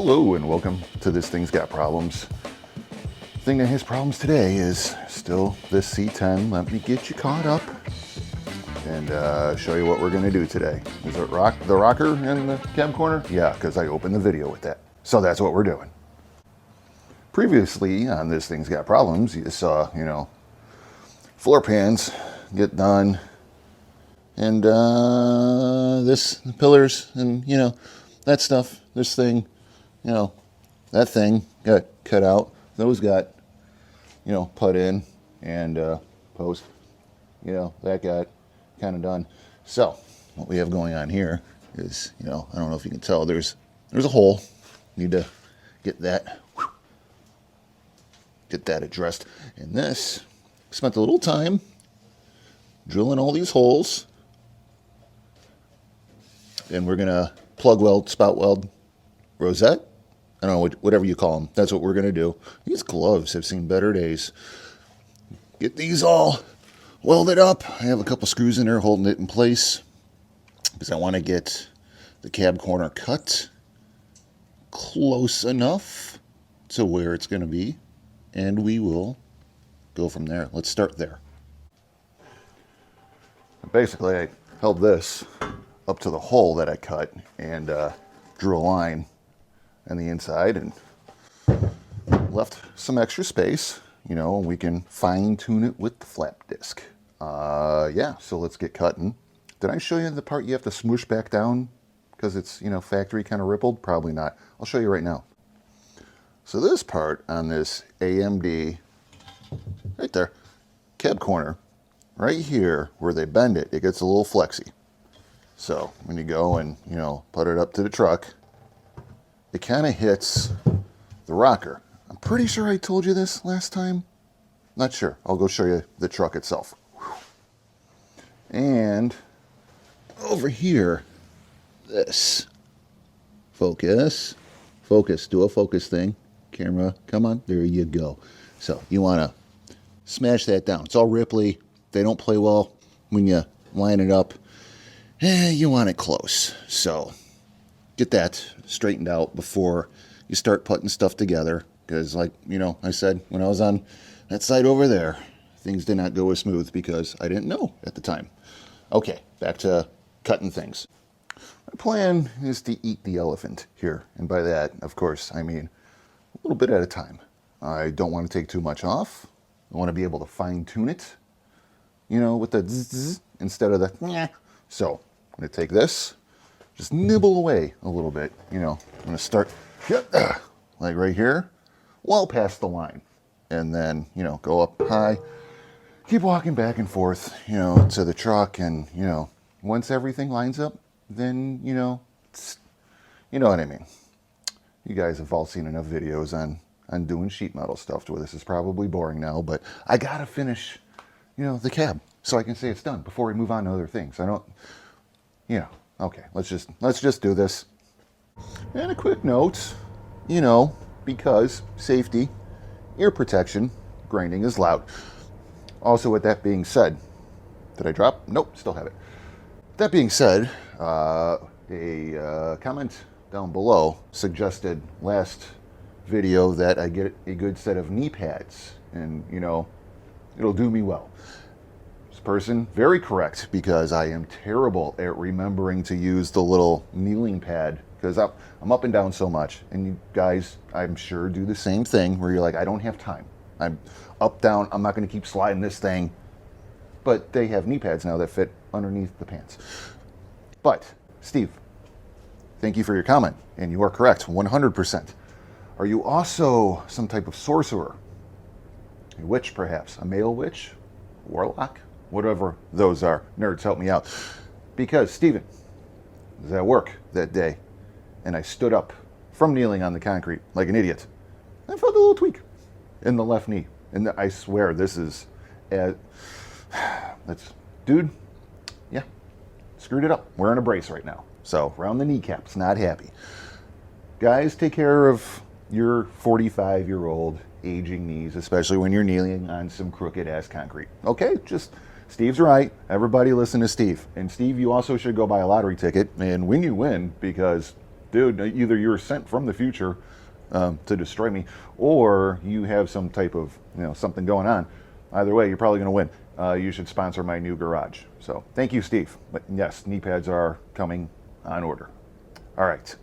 Hello and welcome to This Thing's Got Problems. The thing that has problems today is still this C10. Let me get you caught up and show you what we're going to do today. Is it the rocker in the cab corner? Yeah, because I opened the video with that. So that's what we're doing. Previously on This Thing's Got Problems, you saw, floor pans get done and this pillars and, that stuff, this thing, that thing got cut out. Those got, put in and post, that got kind of done. So what we have going on here is, I don't know if you can tell, there's a hole. Need to get that addressed. And this, spent a little time drilling all these holes. And we're gonna plug weld, spout weld, rosette. I don't know, whatever you call them. That's what we're gonna do. These gloves have seen better days. Get these all welded up. I have a couple screws in there holding it in place because I want to get the cab corner cut close enough to where it's going to be, and we will go from there. Let's start there. Basically, I held this up to the hole that I cut and drew a line on the inside and left some extra space. We can fine tune it with the flap disc. Yeah, so let's get cutting. Did I show you the part you have to smoosh back down because it's, factory kind of rippled? Probably not. I'll show you right now. So this part on this AMD, right there, cab corner, right here where they bend it, it gets a little flexy. So when you go and, put it up to the truck, it kind of hits the rocker. I'm pretty sure I told you this last time. Not sure. I'll go show you the truck itself. And over here, this. Focus. Do a focus thing. Camera, come on. There you go. So you want to smash that down. It's all ripply. They don't play well when you line it up. You want it close. So get that straightened out before you start putting stuff together. Because like, I said, when I was on that side over there, things did not go as smooth because I didn't know at the time. Okay, back to cutting things. My plan is to eat the elephant here. And by that, of course, I mean a little bit at a time. I don't want to take too much off. I want to be able to fine tune it, with the zzz instead of the nyeh. So I'm going to take this, just nibble away a little bit. I'm going to start like right here, well past the line. And then, go up high, keep walking back and forth, to the truck. And, once everything lines up, then, you know what I mean. You guys have all seen enough videos on doing sheet metal stuff to where this is probably boring now, but I got to finish, the cab so I can say it's done before we move on to other things. I don't, okay, let's just do this. And a quick note, because safety, ear protection, grinding is loud. Also, with that being said, did I drop? Nope, still have it. That being said, a comment down below suggested last video that I get a good set of knee pads and, it'll do me well. This person, very correct, because I am terrible at remembering to use the little kneeling pad because I'm up and down so much. And you guys, I'm sure, do the same thing where you're like, I don't have time. I'm up, down, I'm not going to keep sliding this thing. But they have knee pads now that fit underneath the pants. But, Steve, thank you for your comment. And you are correct, 100%. Are you also some type of sorcerer? A witch, perhaps? A male witch? Warlock? Whatever those are. Nerds, help me out. Because, Steven, I was at work that day, and I stood up from kneeling on the concrete like an idiot. I felt a little tweak in the left knee. And I swear this is... dude, yeah, screwed it up. Wearing a brace right now. So, around the kneecaps, not happy. Guys, take care of your 45-year-old aging knees, especially when you're kneeling on some crooked-ass concrete. Okay, Steve's right. Everybody listen to Steve. And Steve, you also should go buy a lottery ticket and when you win, because dude, either you were sent from the future to destroy me, or you have some type of, something going on. Either way, you're probably going to win. You should sponsor my new garage. So thank you, Steve. But yes, knee pads are coming on order. All right,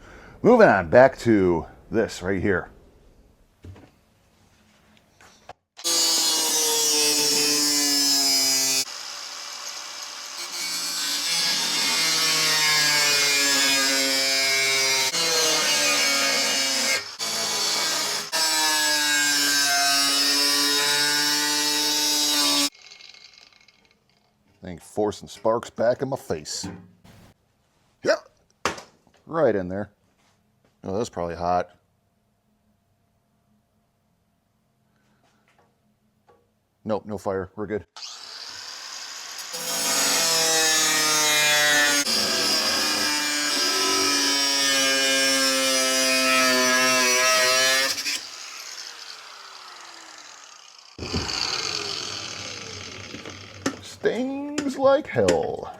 moving on back to this right here. Thing forcing sparks back in my face. Yeah, right in there. Oh, that's probably hot. Nope, no fire. We're good. Stings like hell.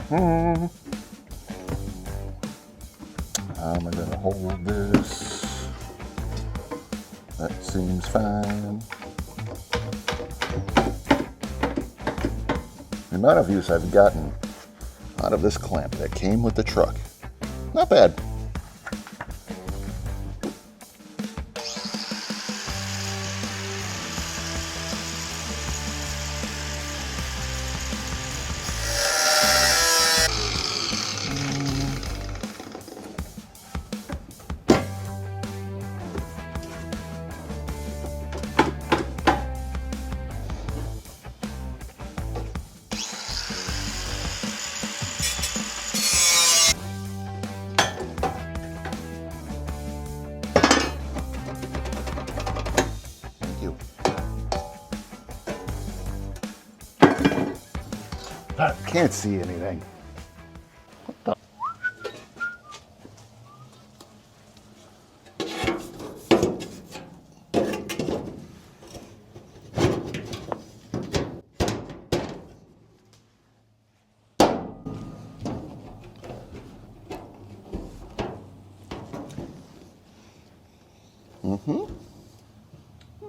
How am I going to hold this? That seems fine. The amount of use I've gotten out of this clamp that came with the truck, not bad. I can't see anything. What the?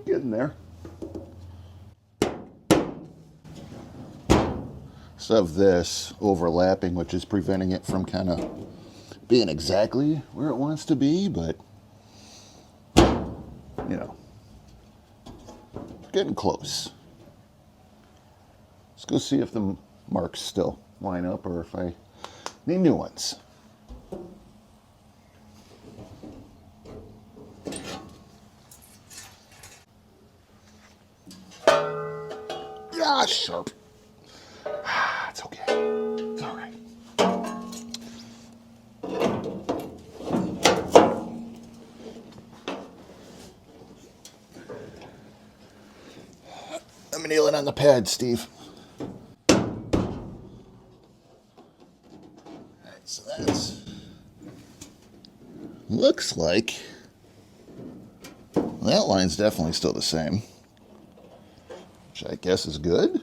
Getting there. So of this overlapping, which is preventing it from kind of being exactly where it wants to be, but getting close. Let's go see if the marks still line up or if I need new ones. Yeah, sharp. It's okay. It's all right. I'm kneeling on the pad, Steve. All right, so that's looks like that line's definitely still the same, which I guess is good.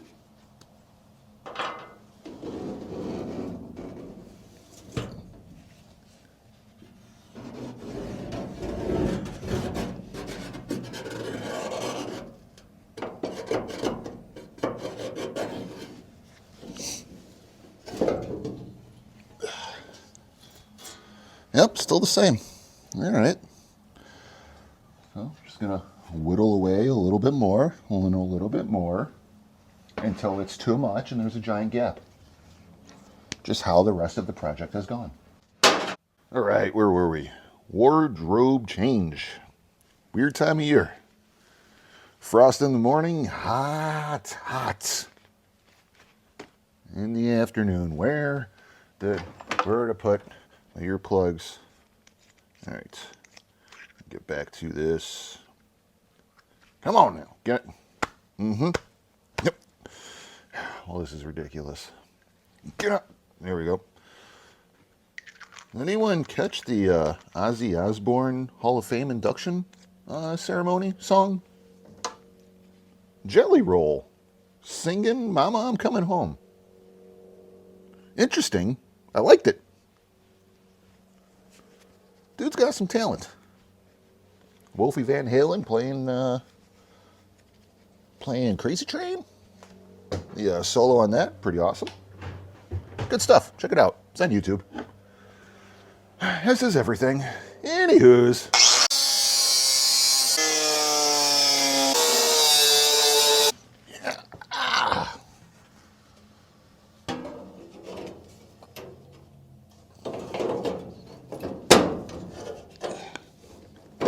Yep, still the same. All right. So just gonna whittle away a little bit more, and a little bit more, until it's too much and there's a giant gap. Just how the rest of the project has gone. All right, where were we? Wardrobe change. Weird time of year. Frost in the morning, hot, hot. In the afternoon, where to put my earplugs All right, get back to this. Come on now, get it. Yep. Well, this is ridiculous. Get up. There we go. Anyone catch the Ozzy Osbourne Hall of Fame induction ceremony song? Jelly Roll, singing "Mama, I'm Coming Home." Interesting. I liked it. Dude's got some talent. Wolfie Van Halen playing Crazy Train. The solo on that, pretty awesome. Good stuff. Check it out. It's on YouTube. This is everything. Anywho's. Yeah. Ah.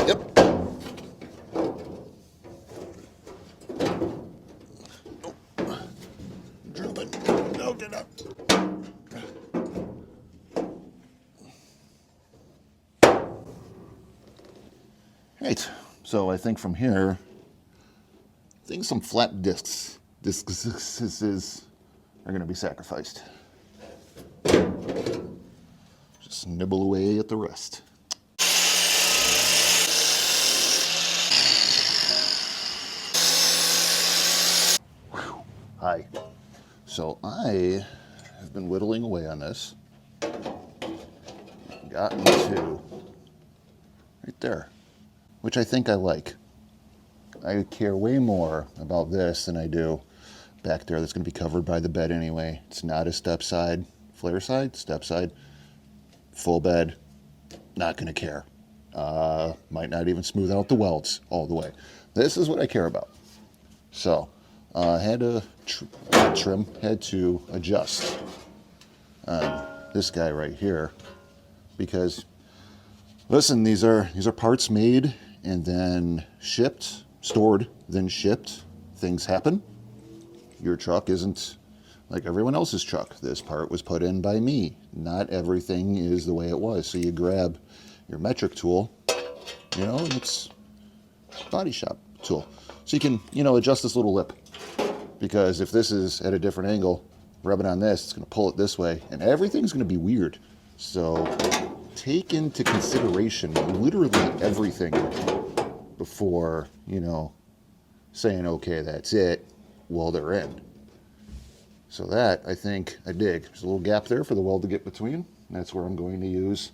Yep. Drooping. No, get up. Right, so I think from here, I think some flat discs are going to be sacrificed. Just nibble away at the rest. Whew. Hi. So I have been whittling away on this. Gotten to right there, which I think I like. I care way more about this than I do back there. That's going to be covered by the bed anyway. It's not a step side, flare side, step side, full bed. Not going to care. Might not even smooth out the welds all the way. This is what I care about. So had to had to adjust on this guy right here because listen, these are parts made and then shipped, stored, then shipped. Things happen. Your truck isn't like everyone else's truck. This part was put in by me. Not everything is the way it was. So you grab your metric tool, and it's body shop tool. So you can, adjust this little lip. Because if this is at a different angle, rub it on this, it's going to pull it this way, and everything's going to be weird. So take into consideration literally everything before, saying, okay, that's it, weld her in. So that, I think, I dig. There's a little gap there for the weld to get between. That's where I'm going to use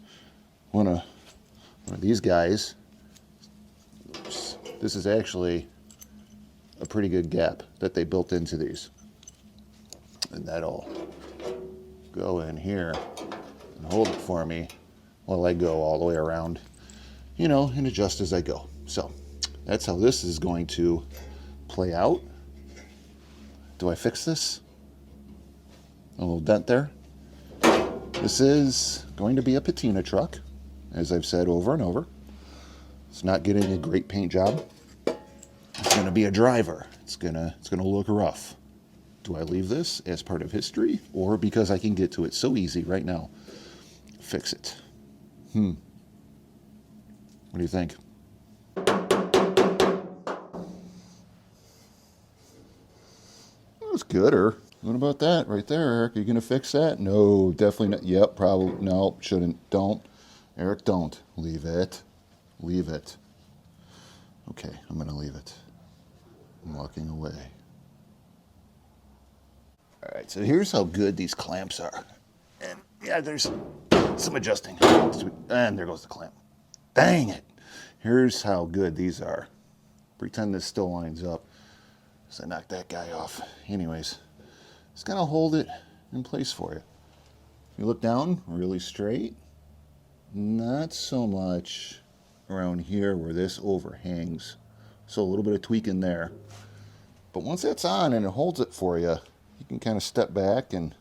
one of these guys. Oops. This is actually a pretty good gap that they built into these. And that'll go in here and hold it for me while I go all the way around, and adjust as I go. So that's how this is going to play out. Do I fix this? A little dent there. This is going to be a patina truck, as I've said over and over. It's not getting a great paint job. It's going to be a driver. It's going to look rough. Do I leave this as part of history, or because I can get to it so easy right now, fix it? What do you think? That's good. Or what about that right there, Eric? Are you going to fix that? No, definitely not. Yep, probably. No, shouldn't. Don't. Eric, don't. Leave it. Leave it. Okay, I'm going to leave it. I'm walking away. All right, so here's how good these clamps are. And yeah, there's some adjusting. And there goes the clamp. Dang it. Here's how good these are. Pretend this still lines up. So I knocked that guy off. Anyways, it's going to hold it in place for you. You look down, really straight. Not so much around here where this overhangs. So a little bit of tweaking there. But once that's on and it holds it for you, you can kind of step back and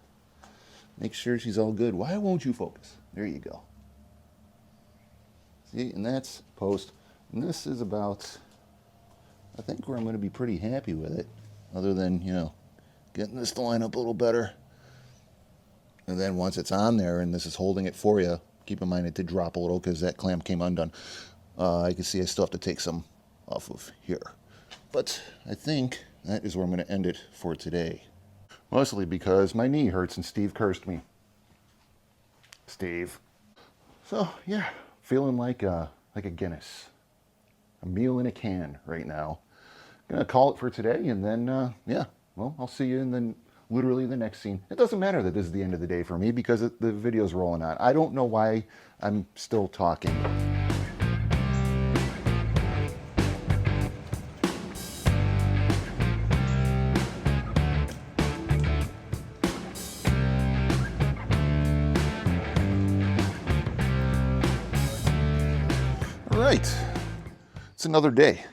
make sure she's all good. Why won't you focus? There you go. See, and that's post. And this is about, I think, where I'm going to be pretty happy with it. Other than, getting this to line up a little better. And then once it's on there and this is holding it for you, Keep in mind it did drop a little because that clamp came undone. I can see I still have to take some off of here. But I think that is where I'm going to end it for today. Mostly because my knee hurts and Steve cursed me. Steve. So, yeah, feeling like a Guinness. A meal in a can right now. Gonna call it for today, and then, yeah, well, I'll see you in literally the next scene. It doesn't matter that this is the end of the day for me because the video's rolling on. I don't know why I'm still talking. All right, it's another day.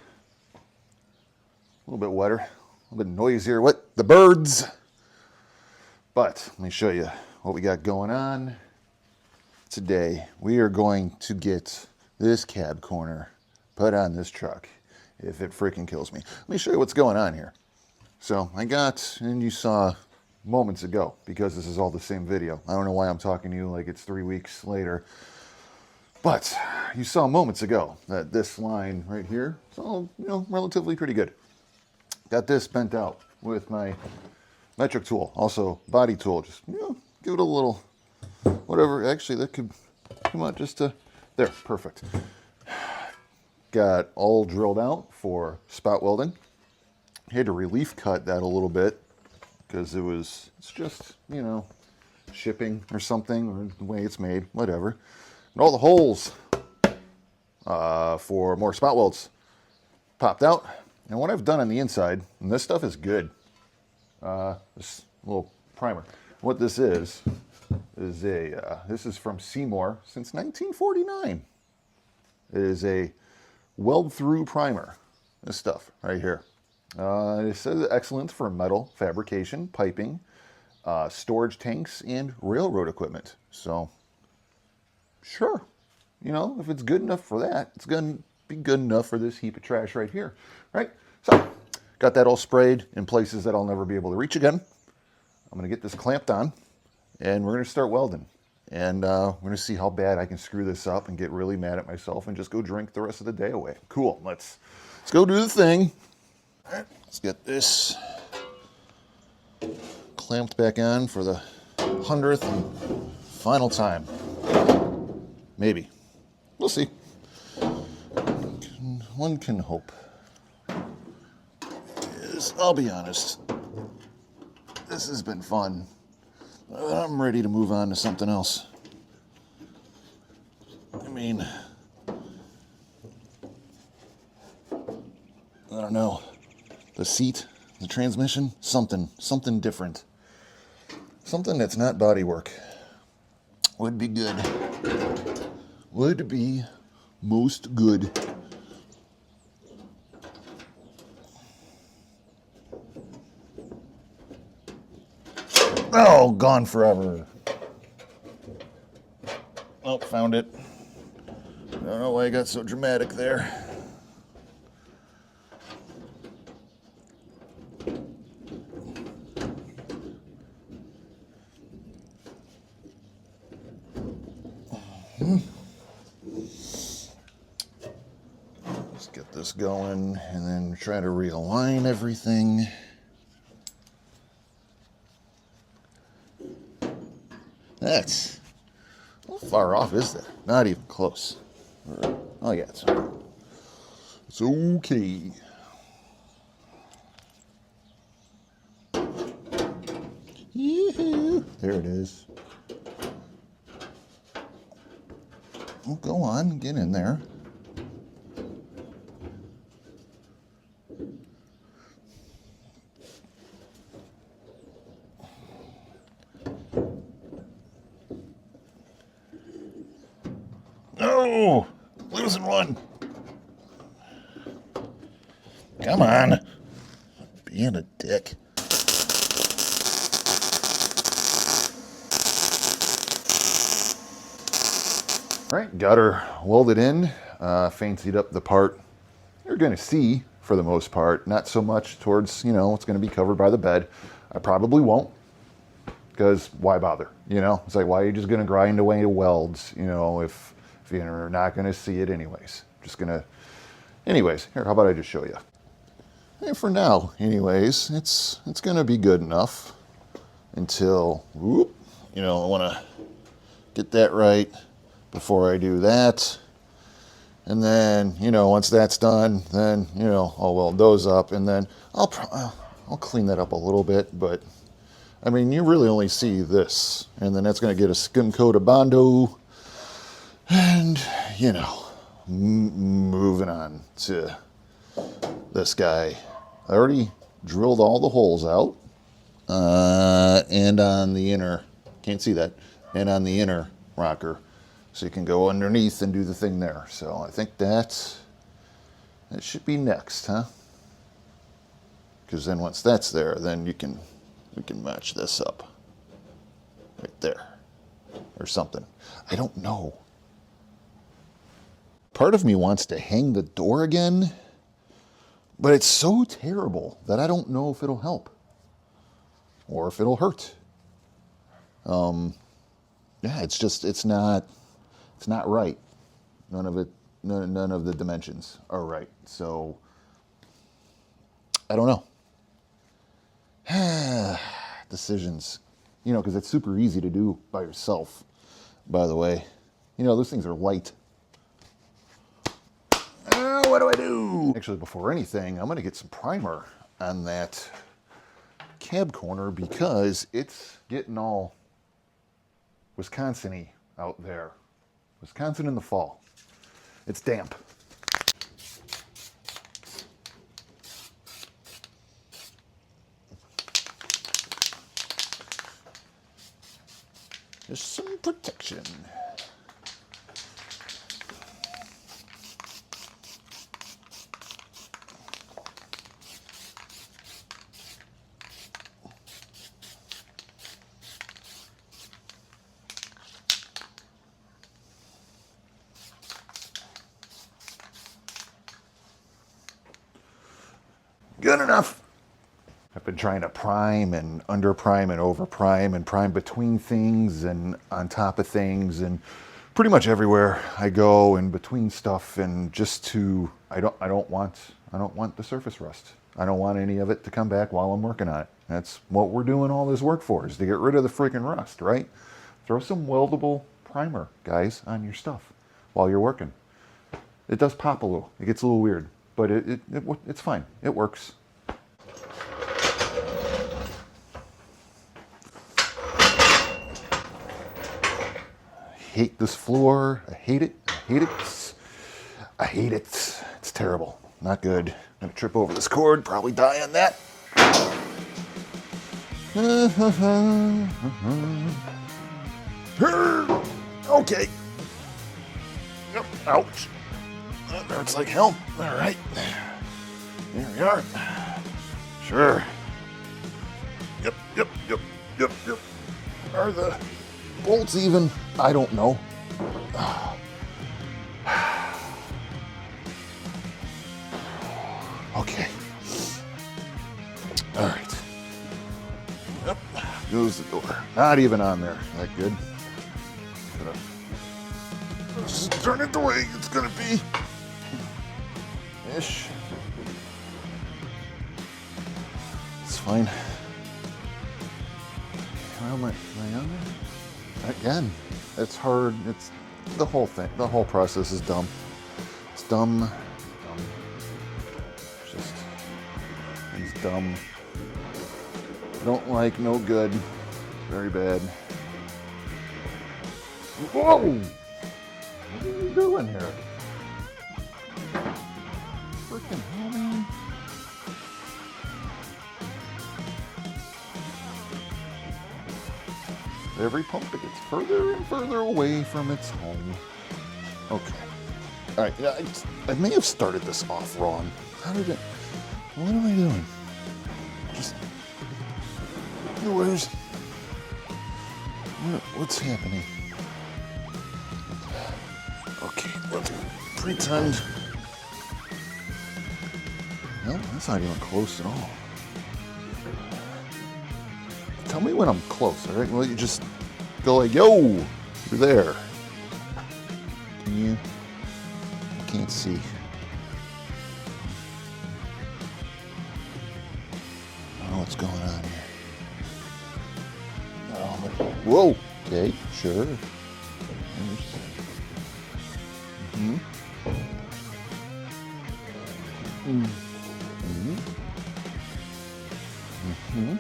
A little bit wetter, a little bit noisier. What? The birds. But let me show you what we got going on today. We are going to get this cab corner put on this truck if it freaking kills me. Let me show you what's going on here. So I got, and you saw moments ago, because this is all the same video. I don't know why I'm talking to you like it's 3 weeks later. But you saw moments ago that this line right here is all, relatively pretty good. Got this bent out with my metric tool, also body tool. Just, give it a little, whatever. Actually, that could come out just to, there, perfect. Got all drilled out for spot welding. Had to relief cut that a little bit because it's just, shipping or something, or the way it's made, whatever. And all the holes for more spot welds popped out. And what I've done on the inside, and this stuff is good, this little primer. What this is this is from Seymour since 1949. It is a weld-through primer, this stuff right here. It says excellent for metal fabrication, piping, storage tanks, and railroad equipment. So, sure, if it's good enough for that, it's going to be good enough for this heap of trash right here, right? So, got that all sprayed in places that I'll never be able to reach again. I'm going to get this clamped on, and we're going to start welding. And we're going to see how bad I can screw this up and get really mad at myself and just go drink the rest of the day away. Cool, let's go do the thing. All right, let's get this clamped back on for the 100th and final time. Maybe. We'll see. One can hope. I'll be honest, this has been fun. I'm ready to move on to something else. I mean, I don't know. The seat, the transmission, something different. Something that's not bodywork. Would be good. Would be most good. Oh, gone forever. Oh, found it. I don't know why I got so dramatic there. Let's get this going and then try to realign everything. That's, how far off is that? Not even close. Oh yeah, it's okay. Yoo-hoo. There it is. Well, go on, get in there. No! Losing one. Come on. Being a dick. Right, got her welded in, fancied up the part you're going to see for the most part. Not so much towards, what's going to be covered by the bed. I probably won't, because why bother? You know, it's like, why are you just going to grind away welds, you know, if you're not going to see it anyways? Just going to, anyways, here, how about I just show you? And for now, anyways, it's going to be good enough until, whoop, you know, I want to get that right before I do that. And then, you know, once that's done, then, you know, I'll weld those up, and then I'll clean that up a little bit, but I mean, you really only see this, and then that's going to get a skim coat of Bondo, and, you know, moving on to this guy. I already drilled all the holes out, and on the inner, can't see that, and on the inner rocker. So you can go underneath and do the thing there. So I think that should be next, huh? Because then once that's there, then we can match this up right there or something. I don't know. Part of me wants to hang the door again, but it's so terrible that I don't know if it'll help or if it'll hurt. Yeah, it's not right. None of the dimensions are right. So I don't know. Decisions, you know, because it's super easy to do by yourself, by the way. You know, those things are light. What do I do? Actually, before anything, I'm going to get some primer on that cab corner because it's getting all Wisconsin-y out there. Wisconsin in the fall. It's damp. There's some protection. Good enough. I've been trying to prime and under prime and over prime and prime between things and on top of things and pretty much everywhere I go and between stuff, and just to I don't want the surface rust. I don't want any of it to come back while I'm working on it. That's what we're doing all this work for, is to get rid of the freaking rust, right? Throw some weldable primer, guys, on your stuff while you're working. It does pop a little. It gets a little weird, but it's fine. It works. I hate this floor. I hate it. I hate it. I hate it. It's terrible. Not good. I'm gonna trip over this cord, probably die on that. Okay. Yep. Ouch. That hurts like hell. All right. There we are. Sure. Yep. Are the bolts even? I don't know. Okay. All right. Yep. Goes the door. Not even on there. That good? Just turn it the way it's gonna be. Ish. It's fine. How am I on there? Again, it's hard. It's the whole thing. The whole process is dumb. It's dumb. It's dumb. Don't like, no good. Very bad. Whoa! What are you doing here? Freaking hell, man. Every pump, it gets further and further away from its home. Okay. All right, yeah, I may have started this off wrong. What am I doing? What's happening? Okay, let's pretend. No, that's not even close at all. tell me when I'm close, all right? Well, you just go like, yo, you're there. Can you? I can't see. I don't know what's going on here. Oh, but, whoa. Okay, sure. Mm-hmm. Mm-hmm. Mm-hmm.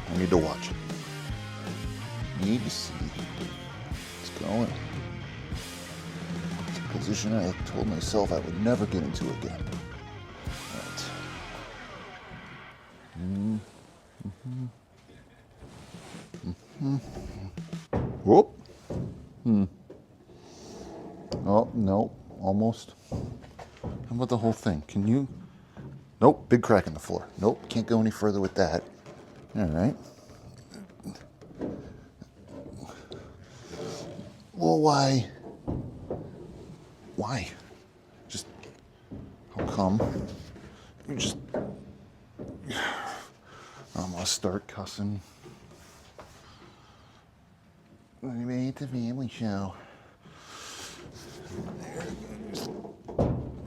I need to watch it. I need to see what's going. It's a position I told myself I would never get into again. Right. Mm-hmm. Mm-hmm. Whoop. Oh, no. Almost. How about the whole thing? Can you? Nope. Big crack in the floor. Nope. Can't go any further with that. All right. Well, why? Why? Just, how come? You just, I'm gonna start cussing. We made the family show.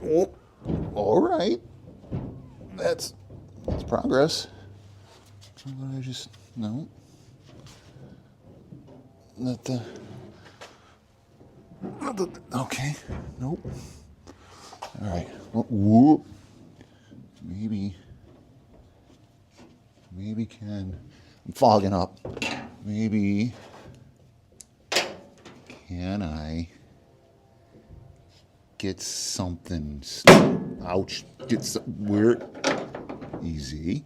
Oh, all right. That's progress. I just, no. Not the, okay. Nope. All right. Well, whoop. Maybe can. I'm fogging up. Maybe can I get something? Ouch! Get some. Where? Easy.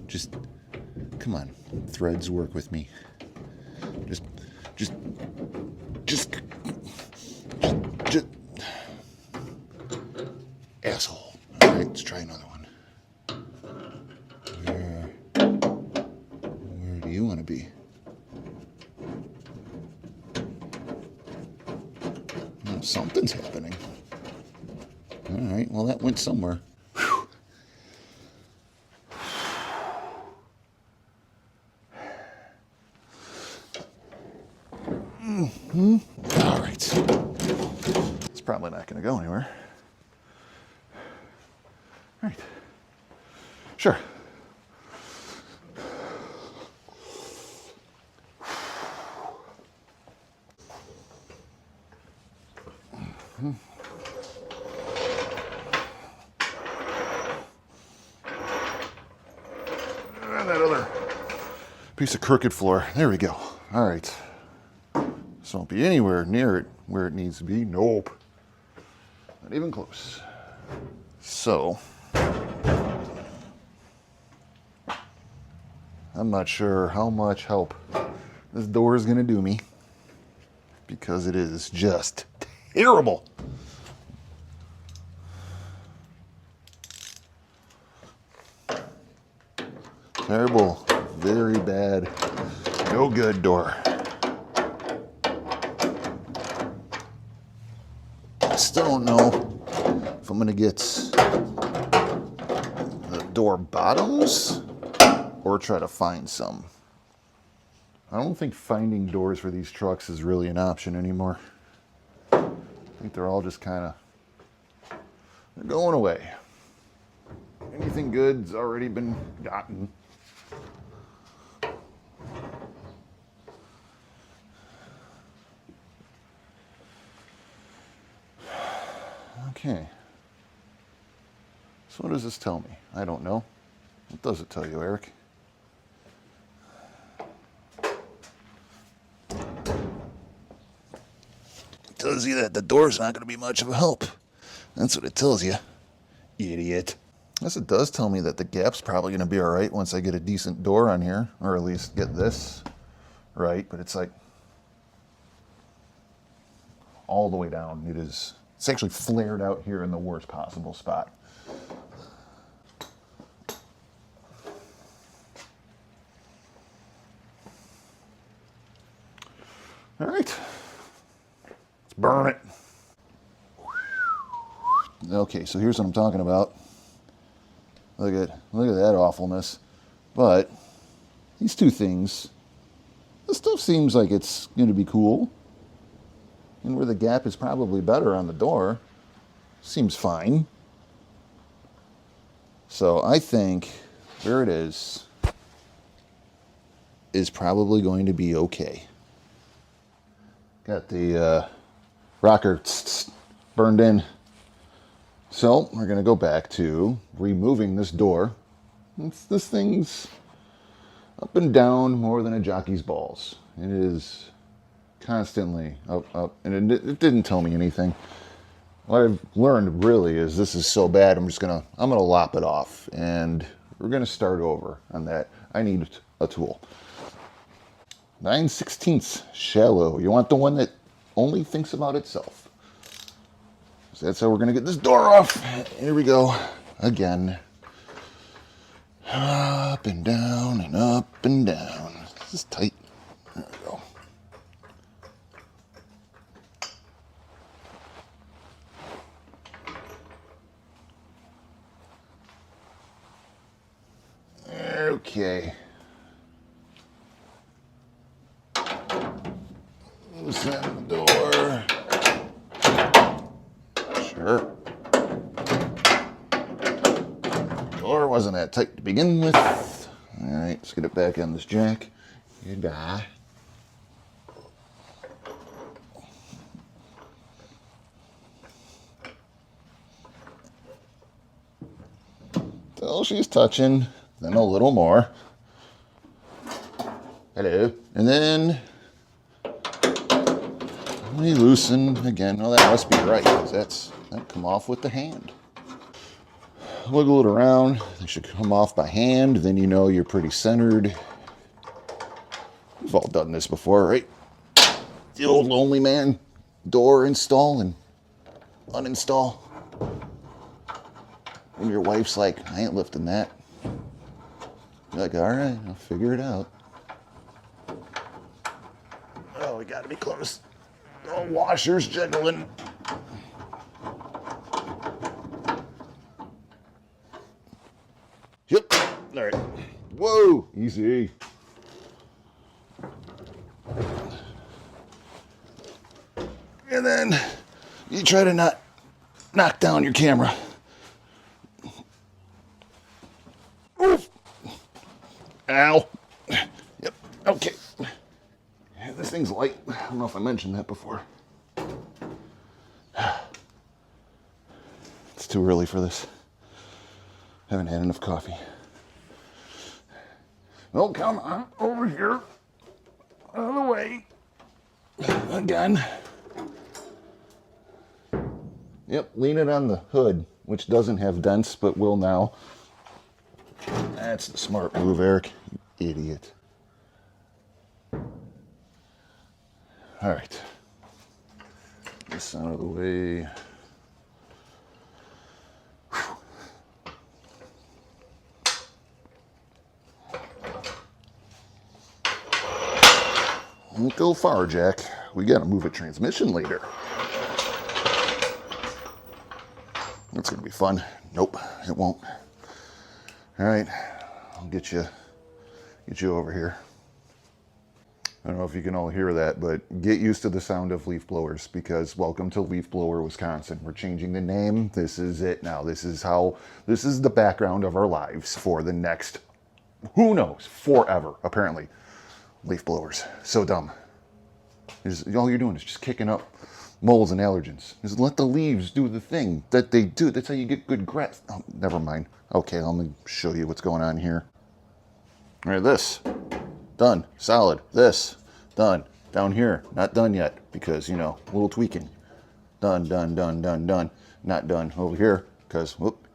Just come on. Threads work with me. Just. Asshole. All right, let's try another one. Where do you want to be? Oh, something's happening. All right, well, that went somewhere. Whew. Mm-hmm. All right. It's probably not going to go anywhere. All right. Sure. Mm-hmm. And that other piece of crooked floor. There we go. All right. This won't be anywhere near it where it needs to be. Nope. Not even close. So, I'm not sure how much help this door is going to do me because it is just terrible. Terrible, very bad, no good door. I still don't know if I'm going to get the door bottoms or try to find some. I don't think finding doors for these trucks is really an option anymore. I think they're all just kind of, they're going away. Anything good's already been gotten. Okay. So what does this tell me? I don't know. What does it tell you, Eric? It tells you that the door's not going to be much of a help. That's what it tells you, idiot. Yes, it does tell me that the gap's probably going to be all right once I get a decent door on here, or at least get this right, but it's like all the way down. It's actually flared out here in the worst possible spot. All right, Burn it. Okay, so here's what I'm talking about. Look at that awfulness. But these two things, this stuff seems like it's going to be cool. And where the gap is probably better on the door, seems fine. So I think where it is probably going to be okay. Got the rocker burned in. So we're going to go back to removing this door. This thing's up and down more than a jockey's balls. It is constantly up, and it didn't tell me anything. What I've learned really is this is so bad, I'm gonna lop it off, and we're gonna start over on that. I need a tool. 9/16 shallow. You want the one that only thinks about itself. So that's how we're gonna get this door off. Here we go again. Up and down and up and down. This is tight. There we go. Okay. Loosen the door. Sure. Door wasn't that tight to begin with. All right, let's get it back on this jack. Goodbye. Till she's touching, then a little more. Hello. And then we loosen again. Well, that must be right, because that come off with the hand. Wiggle it around. They should come off by hand. Then you know you're pretty centered. We've all done this before, right? The old lonely man door install and uninstall. When your wife's like, I ain't lifting that. You're like, all right, I'll figure it out. Oh, we gotta be close. Oh, washer's jiggling. Yep. All right. Whoa, easy. And then you try to not knock down your camera. Oof. Ow. Yep. Okay. This thing's light. I don't know if I mentioned that before. It's too early for this. Haven't had enough coffee. Well, come on over here. Out of the way. Again. Yep, lean it on the hood, which doesn't have dents, but will now. That's the smart move, Eric. You idiot. All right. This out of the way. Don't go far, Jack. We gotta move a transmission later. That's gonna be fun. Nope, it won't. All right, I'll get you over here. I don't know if you can all hear that, but get used to the sound of leaf blowers, because welcome to Leaf Blower, Wisconsin. We're changing the name. This is it now. This is the background of our lives for the next, who knows, forever, apparently. Leaf blowers. So dumb. All you're doing is just kicking up molds and allergens. Just let the leaves do the thing that they do. That's how you get good grass. Oh, never mind. Okay, let me show you what's going on here. All right, this. Done. Solid. This. Done. Down here. Not done yet, because, a little tweaking. Done, done, done, done, done. Not done over here, because, whoop.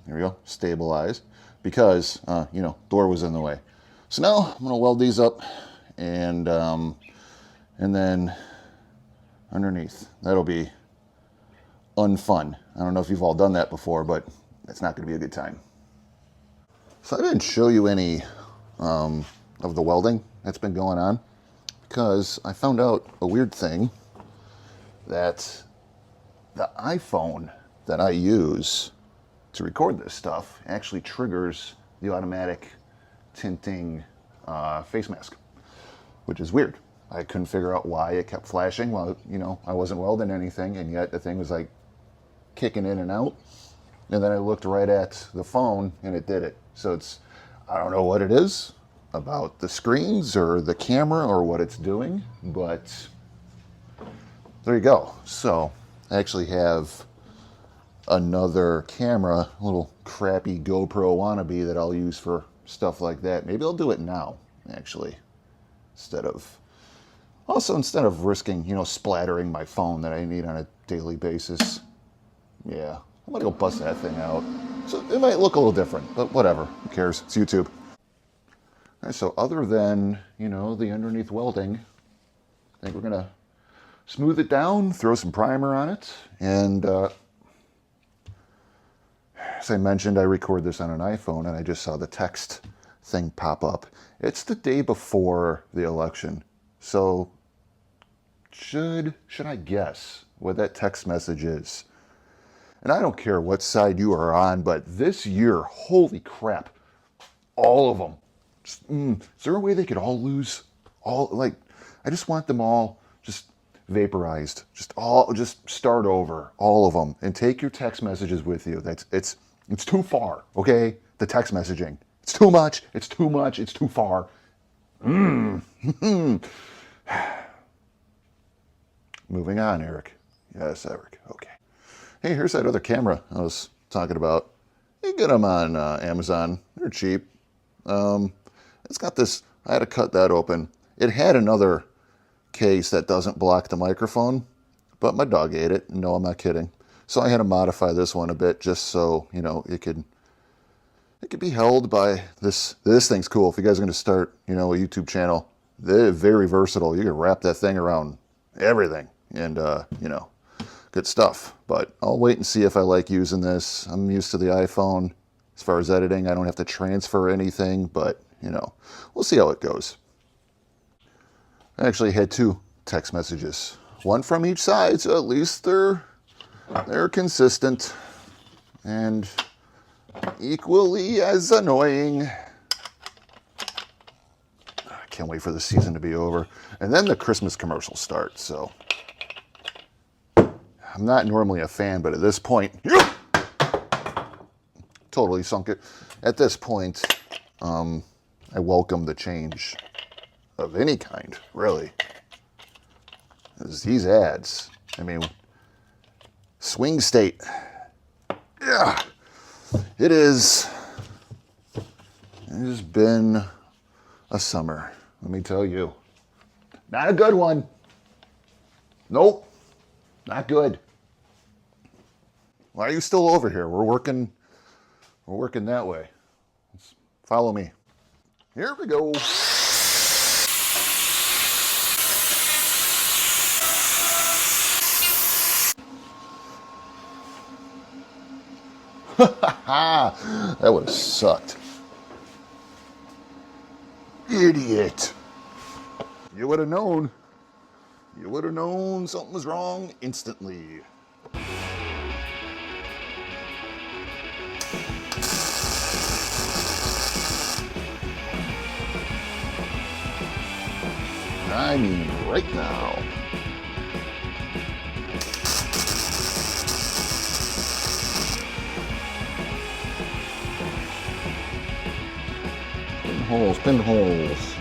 There we go. Stabilize. Because, door was in the way. So now I'm going to weld these up, and then underneath. That'll be unfun. I don't know if you've all done that before, but it's not going to be a good time. So I didn't show you any of the welding that's been going on, because I found out a weird thing that the iPhone that I use to record this stuff actually triggers the automatic tinting face mask, which is weird. I couldn't figure out why it kept flashing while, you know, I wasn't welding anything, and yet the thing was like kicking in and out. And then I looked right at the phone and it did it. So it's, I don't know what it is about the screens or the camera or what it's doing, but there you go. So I actually have another camera, a little crappy GoPro wannabe that I'll use for stuff like that. Maybe I'll do it now, actually, instead of risking, you know, splattering my phone that I need on a daily basis. Yeah, I'm gonna go bust that thing out. So it might look a little different, but whatever, who cares? It's YouTube. All right, so other than, you know, the underneath welding, I think we're gonna smooth it down, throw some primer on it, and as I mentioned, I record this on an iPhone, and I just saw the text thing pop up. It's the day before the election, so should I guess what that text message is? And I don't care what side you are on, but this year, holy crap, all of them. Is there a way they could all lose? All, like, I just want them all just vaporized. Just start over, all of them, and take your text messages with you. It's too far, okay? The text messaging. It's too much, it's too far. Moving on, Eric. Yes, Eric, okay. Hey, here's that other camera I was talking about. You get them on Amazon. They're cheap. It's got this, I had to cut that open. It had another case that doesn't block the microphone, but my dog ate it. No, I'm not kidding. So I had to modify this one a bit just so, you know, it could be held by this. This thing's cool. If you guys are going to start, you know, a YouTube channel, they're very versatile. You can wrap that thing around everything and, you know, good stuff. But I'll wait and see if I like using this. I'm used to the iPhone. As far as editing, I don't have to transfer anything, but, you know, we'll see how it goes. I actually had 2 text messages. One from each side, so at least they're consistent and equally as annoying. I can't wait for the season to be over. And then the Christmas commercials start, so I'm not normally a fan, but at this point, totally sunk it. At this point, I welcome the change of any kind, really. These ads, I mean, swing state. Yeah, it has been a summer, let me tell you. Not a good one. Nope, not good. Why are you still over here? We're working that way. Follow me. Here we go. That would have sucked. Idiot. You would have known. You would have known something was wrong instantly. I mean, right now. Pinholes.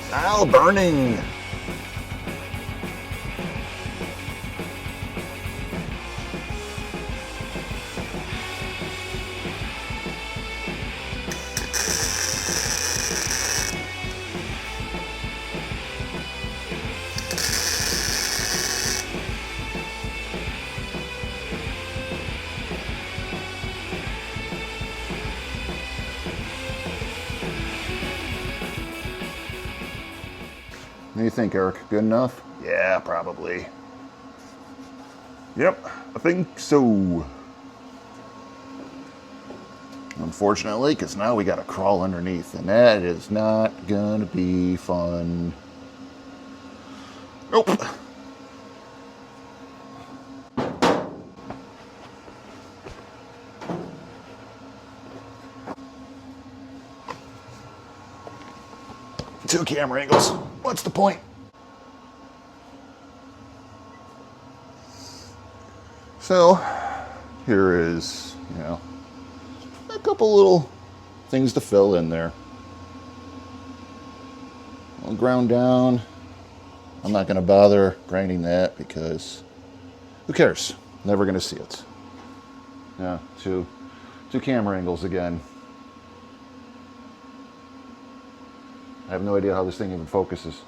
Style burning. What do you think, Eric? Good enough? Yeah, probably. Yep, I think so. Unfortunately, because now we got to crawl underneath, and that is not going to be fun. Nope. Two camera angles. What's the point? So, here is, a couple little things to fill in there. I'll ground down. I'm not going to bother grinding that because who cares? Never going to see it. Yeah, two camera angles again. I have no idea how this thing even focuses.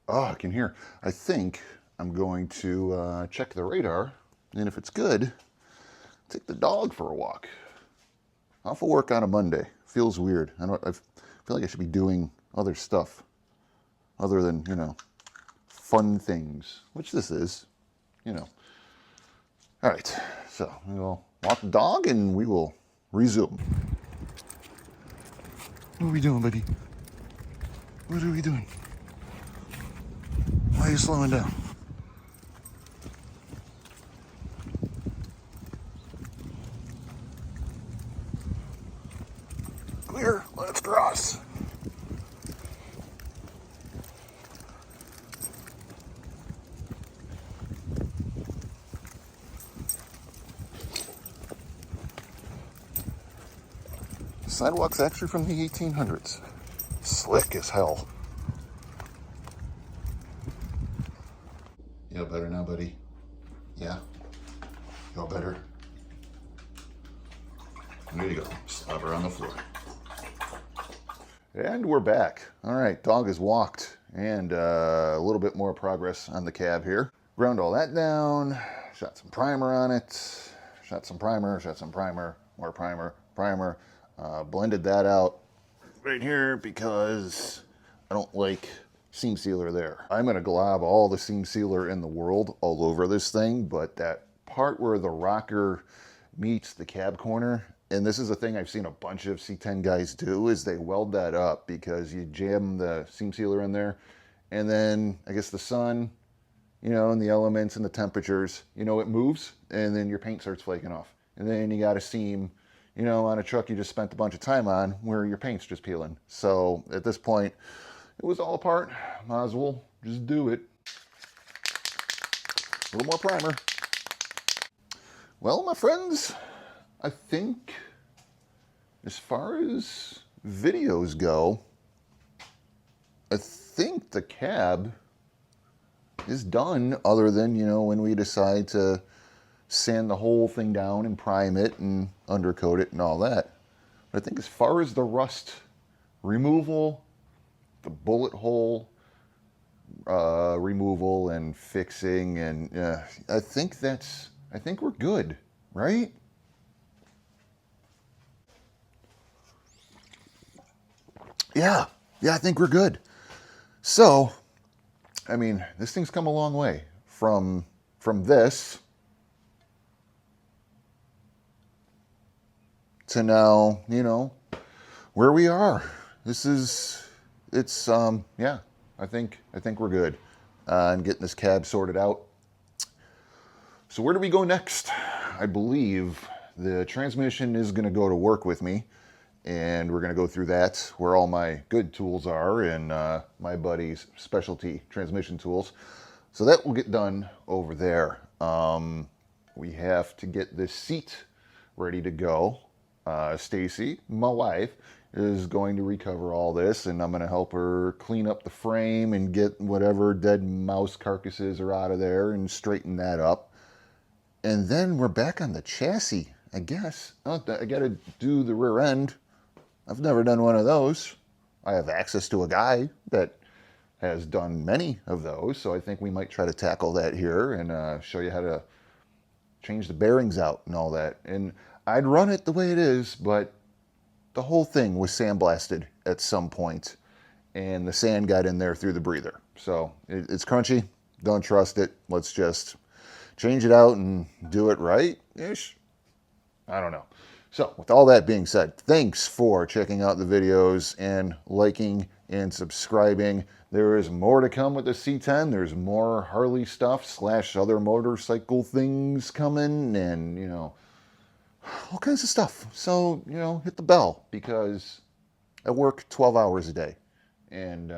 Oh, I can hear. I think I'm going to check the radar, and if it's good, take the dog for a walk. Off of work on a Monday. Feels weird. I feel like I should be doing other stuff other than, fun things, which this is, All right, so we'll walk the dog and we will resume. What are we doing, buddy? What are we doing? Why are you slowing down? Clear, let's cross. The sidewalk's actually from the 1800s. Slick as hell. You feel better now, buddy? Yeah? Feel better? There you go. Slobber on the floor. And we're back. All right, dog has walked, and a little bit more progress on the cab here. Ground all that down, shot some primer on it, shot some primer, more primer. Blended that out right here because I don't like seam sealer there. I'm gonna glob all the seam sealer in the world all over this thing, but that part where the rocker meets the cab corner, and this is a thing I've seen a bunch of C10 guys do, is they weld that up because you jam the seam sealer in there, and then I guess the sun, and the elements and the temperatures, it moves, and then your paint starts flaking off. And then you got a seam, on a truck you just spent a bunch of time on where your paint's just peeling. So at this point, it was all apart. Might as well just do it. A little more primer. Well, my friends, I think as far as videos go, I think the cab is done, other than, when we decide to sand the whole thing down and prime it and undercoat it and all that. But I think as far as the rust removal, the bullet hole removal and fixing, and I think we're good, right? Yeah, I think we're good. So, I mean, this thing's come a long way from this to now, where we are. Yeah, I think we're good on getting this cab sorted out. So where do we go next? I believe the transmission is going to go to work with me, and we're going to go through that, where all my good tools are, and my buddy's specialty transmission tools. So that will get done over there. We have to get this seat ready to go. Stacy, my wife, is going to recover all this, and I'm going to help her clean up the frame and get whatever dead mouse carcasses are out of there and straighten that up. And then we're back on the chassis, I guess. I got to do the rear end. I've never done one of those. I have access to a guy that has done many of those, so I think we might try to tackle that here and show you how to change the bearings out and all that. And I'd run it the way it is, but the whole thing was sandblasted at some point, and the sand got in there through the breather. So it's crunchy. Don't trust it. Let's just change it out and do it right-ish. I don't know. So with all that being said, thanks for checking out the videos and liking and subscribing. There is more to come with the C10. There's more Harley stuff / other motorcycle things coming, and, you know, all kinds of stuff. So, you know, hit the bell, because I work 12 hours a day. And,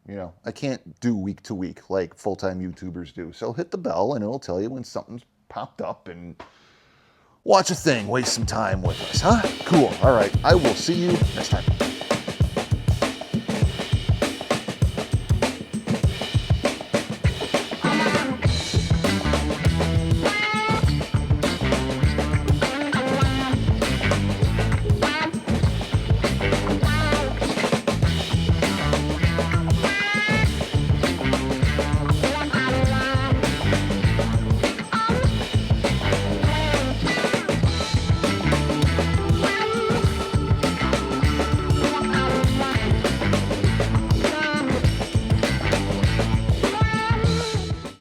you know, I can't do week to week like full-time YouTubers do. So hit the bell and it'll tell you when something's popped up, and watch a thing, waste some time with us, huh? Cool. All right. I will see you next time.